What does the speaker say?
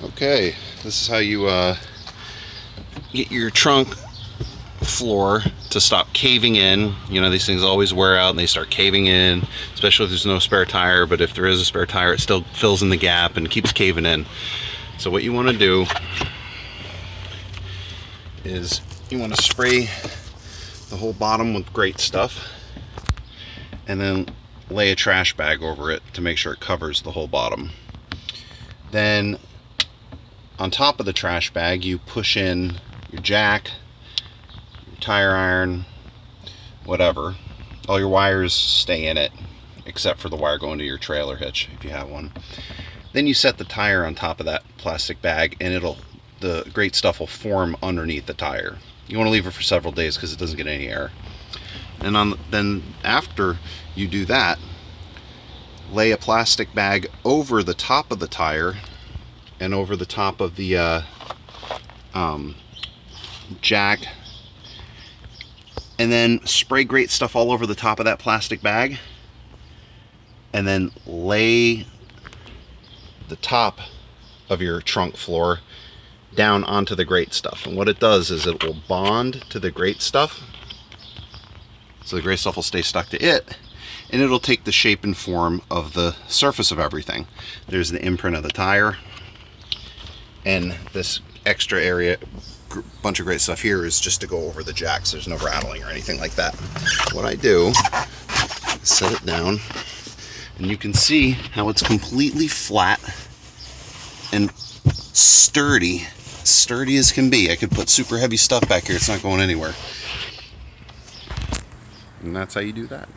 Okay, this is how you get your trunk floor to stop caving in. You know, these things always wear out and they start caving in, especially if there's no spare tire, but if there is a spare tire, it still fills in the gap and keeps caving in. So what you want to do is you want to spray the whole bottom with Great Stuff and then lay a trash bag over it to make sure it covers the whole bottom. Then on top of the trash bag, you push in your jack, your tire iron, whatever. All your wires stay in it, except for the wire going to your trailer hitch, if you have one. Then you set the tire on top of that plastic bag, and the Great Stuff will form underneath the tire. You want to leave it for several days because it doesn't get any air. And then after you do that, lay a plastic bag over the top of the tire and over the top of the jack, and then spray Great Stuff all over the top of that plastic bag, and then lay the top of your trunk floor down onto the Great Stuff. And what it does is it will bond to the Great Stuff, so the Great Stuff will stay stuck to it, and it'll take the shape and form of the surface of everything. There's the imprint of the tire, and this extra area, bunch of Great Stuff here, is just to go over the jacks. There's no rattling or anything like that. What I do is set it down, and you can see how it's completely flat and sturdy as can be. I could put super heavy stuff back here, it's not going anywhere. And that's how you do that.